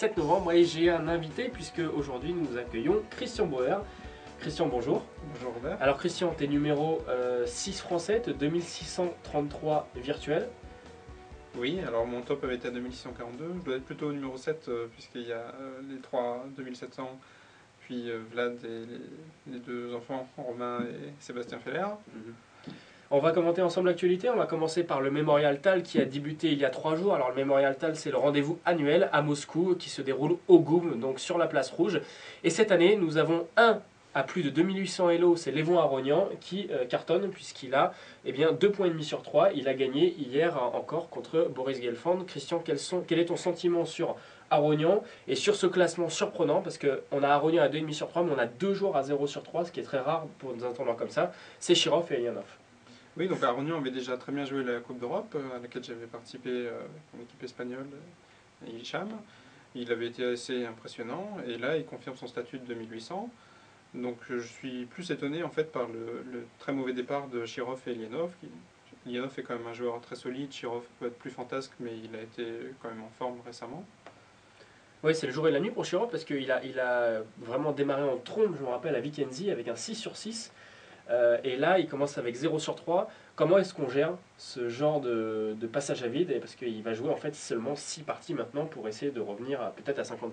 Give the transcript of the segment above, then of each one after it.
7 novembre et j'ai un invité puisque aujourd'hui nous accueillons Christian Bauer. Christian, bonjour. Bonjour Robert. Alors Christian, tu es numéro 6 français, 2633 virtuel. Oui, alors mon top avait été à 2642, je dois être plutôt au numéro 7 puisqu'il y a les 3 2700, puis Vlad et les deux enfants, Romain et Sébastien Feller. On va commenter ensemble l'actualité. On va commencer par le Memorial Tal qui a débuté il y a 3 jours. Alors le Memorial Tal, c'est le rendez-vous annuel à Moscou qui se déroule au Goum, donc sur la place rouge. Et cette année, nous avons un à plus de 2800 Elo, c'est Lévon Aronian qui cartonne puisqu'il a 2,5 points sur 3. Il a gagné hier encore contre Boris Gelfand. Christian, quel est ton sentiment sur Aronian et sur ce classement surprenant parce qu'on a Aronian à 2,5 sur 3, mais on a 2 joueurs à 0 sur 3, ce qui est très rare pour un tournoi comme ça. C'est Shirov et Elianov. Oui, donc Aronian avait déjà très bien joué la Coupe d'Europe à laquelle j'avais participé en équipe espagnole et Hicham. Il avait été assez impressionnant et là il confirme son statut de 2800. Donc je suis plus étonné en fait par le très mauvais départ de Shirov et Elianov. Elianov est quand même un joueur très solide, Shirov peut être plus fantasque mais il a été quand même en forme récemment. Oui, c'est le jour et la nuit pour Shirov parce qu'il a vraiment démarré en trombe, je me rappelle, à Vikenzi avec un 6 sur 6. Et là, il commence avec 0 sur 3. Comment est-ce qu'on gère ce genre de passage à vide? Parce qu'il va jouer en fait seulement 6 parties maintenant pour essayer de revenir peut-être à 50%.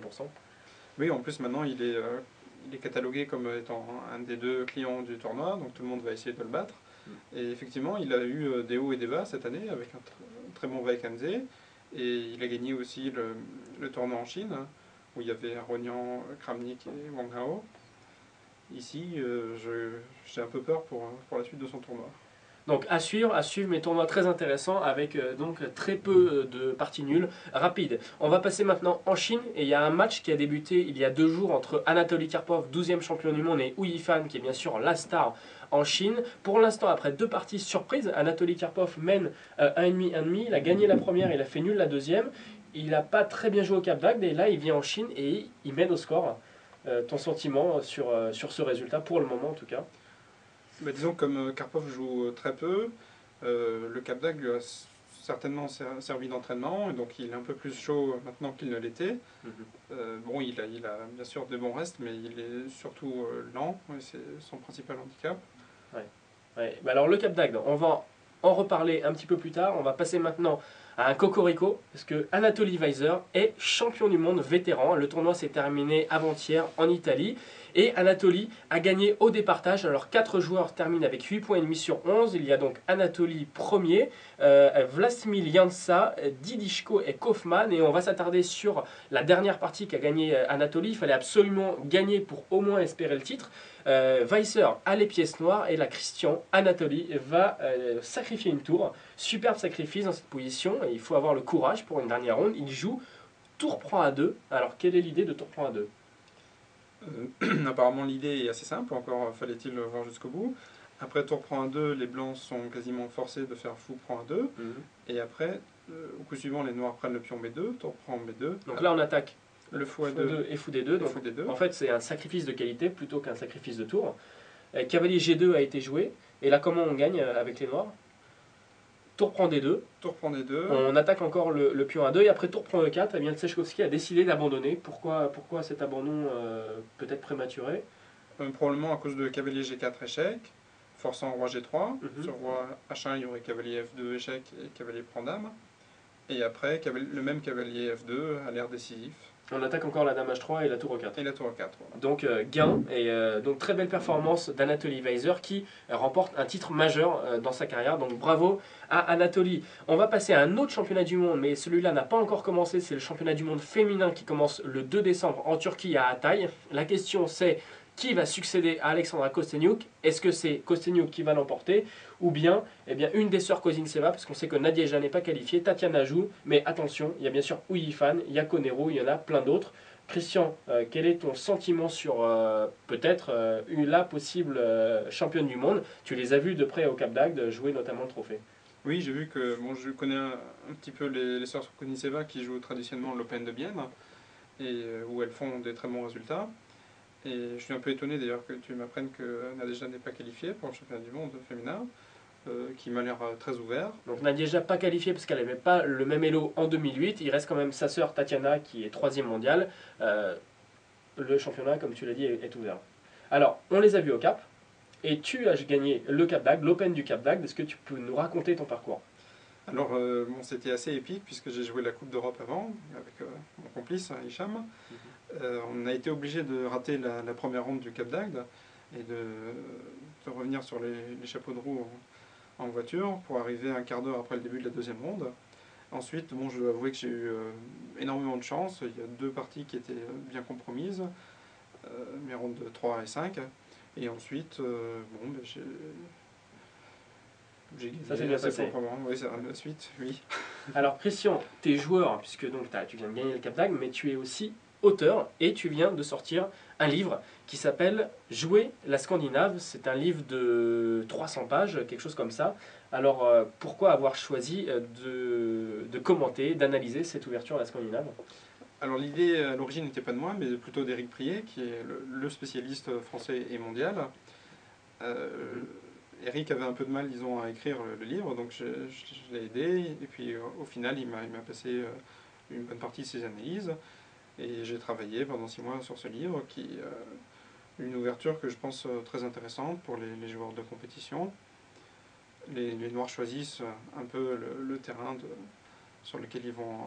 Oui, en plus maintenant il est catalogué comme étant un des 2 clients du tournoi, donc tout le monde va essayer de le battre. Et effectivement, il a eu des hauts et des bas cette année avec un très bon Vaikanze. Et il a gagné aussi le tournoi en Chine, où il y avait Aronian, Kramnik et Wang Hao. Ici, j'ai un peu peur pour la suite de son tournoi. Donc à suivre, mes tournois très intéressants avec donc très peu de parties nulles rapides. On va passer maintenant en Chine et il y a un match qui a débuté il y a 2 jours entre Anatoly Karpov, 12e champion du monde, et Hu Yifan qui est bien sûr la star en Chine. Pour l'instant, après 2 parties surprises, Anatoly Karpov mène 1,5, 1,5. Il a gagné la première, il a fait nul la deuxième. Il n'a pas très bien joué au Cap d'Agde et là il vient en Chine et il mène au score. Ton sentiment sur ce résultat pour le moment en tout cas? Mais disons que comme Karpov joue très peu, le Cap d'Agde lui a certainement servi d'entraînement, et donc il est un peu plus chaud maintenant qu'il ne l'était. Bon, il a bien sûr de bons restes, mais il est surtout lent, et c'est son principal handicap. Ouais. Bah alors le Cap d'Agde, on va en reparler un petit peu plus tard. On va passer maintenant à un cocorico, parce que Anatoly Weiser est champion du monde vétéran. Le tournoi s'est terminé avant-hier en Italie. Et Anatoly a gagné au départage. Alors 4 joueurs terminent avec 8,5 points sur 11. Il y a donc Anatoly premier, Vlastimil Jansa, Didishko et Kaufmann. Et on va s'attarder sur la dernière partie qu'a gagné Anatoly. Il fallait absolument gagner pour au moins espérer le titre. Weiser a les pièces noires et la Christian Anatoly va sacrifier une tour. Superbe sacrifice dans cette position et il faut avoir le courage pour une dernière ronde. Il joue tour prend à 2. Alors quelle est l'idée de tour prend à 2? Apparemment l'idée est assez simple, encore fallait-il voir jusqu'au bout. Après tour prend à 2, les blancs sont quasiment forcés de faire fou prend à 2. Et après, au coup suivant, les noirs prennent le pion B2, tour prend B2. Donc là on attaque le fou A2 et fou D2. Donc, fou D2. en fait c'est un sacrifice de qualité plutôt qu'un sacrifice de tour. Cavalier G2 a été joué. Et là comment on gagne avec les noirs? Tour prend D2. Tour prend D2. On attaque encore le pion A2 et après tour prend E4. Et bien Tchaikovsky a décidé d'abandonner. Pourquoi cet abandon peut-être prématuré? Probablement à cause de cavalier G4 échec, forçant roi G3. Sur roi H1, il y aurait cavalier F2 échec et cavalier prend dame. Et après, le même cavalier F2 a l'air décisif. On attaque encore la dame H3 et la tour E4. Et la tour E4. Voilà. Donc gain et donc très belle performance d'Anatoly Weiser qui remporte un titre majeur dans sa carrière. Donc bravo à Anatoly. On va passer à un autre championnat du monde, mais celui-là n'a pas encore commencé. C'est le championnat du monde féminin qui commence le 2 décembre en Turquie à Hatay. La question c'est qui va succéder à Alexandra Kosteniuk? Est-ce que c'est Kosteniuk qui va l'emporter? Ou bien, une des sœurs Kozintsev, parce qu'on sait que Nadieja n'est pas qualifiée, Tatiana joue, mais attention, il y a bien sûr Hu Yifan, il y a Konero, il y en a plein d'autres. Christian, quel est ton sentiment sur peut-être la possible championne du monde? Tu les as vus de près au Cap d'Agde jouer notamment le trophée. Oui, j'ai vu que je connais un petit peu les sœurs Kozintsev qui jouent traditionnellement l'Open de Bienne, et où elles font des très bons résultats. Et je suis un peu étonné d'ailleurs que tu m'apprennes que Nadejda n'est pas qualifiée pour le championnat du monde féminin. qui m'a l'air très ouvert. Donc Nadija pas qualifiée parce qu'elle n'avait pas le même elo en 2008. Il reste quand même sa sœur Tatiana qui est 3e mondiale. Le championnat, comme tu l'as dit, est ouvert. Alors, on les a vus au Cap. Et tu as gagné le Cap d'Agde, l'Open du Cap d'Agde. Est-ce que tu peux nous raconter ton parcours? Alors, bon, c'était assez épique puisque j'ai joué la Coupe d'Europe avant avec mon complice Hicham. On a été obligé de rater la première ronde du Cap d'Agde et de revenir sur les chapeaux de roue en voiture pour arriver un quart d'heure après le début de la deuxième ronde. Ensuite, bon, je dois avouer que j'ai eu énormément de chance. Il y a 2 parties qui étaient bien compromises, mes rondes 3 et 5. Et ensuite, bon, ben, j'ai gagné. Ça s'est bien passé. Oui, c'est la suite, oui. Alors Christian, tu es joueur, puisque donc tu viens de gagner le Cap d'Agde, mais tu es aussi auteur et tu viens de sortir un livre qui s'appelle Jouer la Scandinave. C'est un livre de 300 pages, quelque chose comme ça. Alors pourquoi avoir choisi de commenter, d'analyser cette ouverture à la Scandinave? Alors l'idée à l'origine n'était pas de moi, mais plutôt d'Éric Prier, qui est le spécialiste français et mondial. Eric avait un peu de mal, disons, à écrire le livre, donc je l'ai aidé. Et puis au final, il m'a passé une bonne partie de ses analyses. Et j'ai travaillé pendant 6 mois sur ce livre, qui est une ouverture que je pense très intéressante pour les joueurs de compétition. Les Noirs choisissent un peu le terrain sur lequel ils vont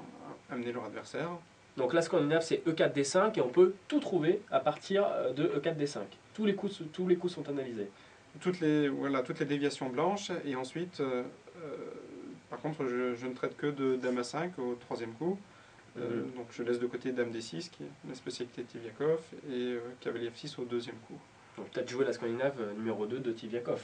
amener leur adversaire. Donc la Scandinave, c'est E4D5 et on peut tout trouver à partir de E4D5. Tous les coups sont analysés. Toutes les déviations blanches, et ensuite, par contre, je ne traite que de Dame à 5 au 3e coup. Donc je laisse de côté Dame D6, qui est la spécialité de Tiviakov, et Cavalier F6 au 2e coup. Donc peut-être jouer la Scandinave numéro 2 de Tiviakov.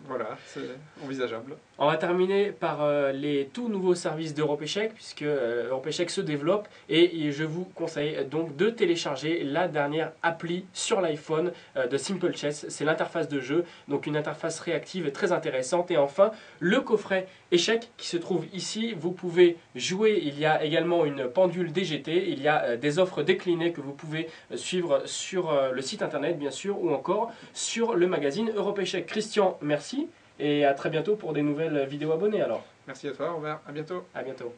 Voilà, c'est envisageable. On va terminer par les tout nouveaux services d'Europe Échec, puisque Europe Échec se développe, et je vous conseille donc de télécharger la dernière appli sur l'iPhone de Simple Chess. C'est l'interface de jeu, donc une interface réactive très intéressante. Et enfin, le coffret Échec qui se trouve ici. Vous pouvez jouer, il y a également une pendule DGT, il y a des offres déclinées que vous pouvez suivre sur le site internet bien sûr, ou encore sur le magazine Europe Échec. Christian, merci et à très bientôt pour des nouvelles vidéos abonnées alors. Merci à toi, Robert, à bientôt. À bientôt.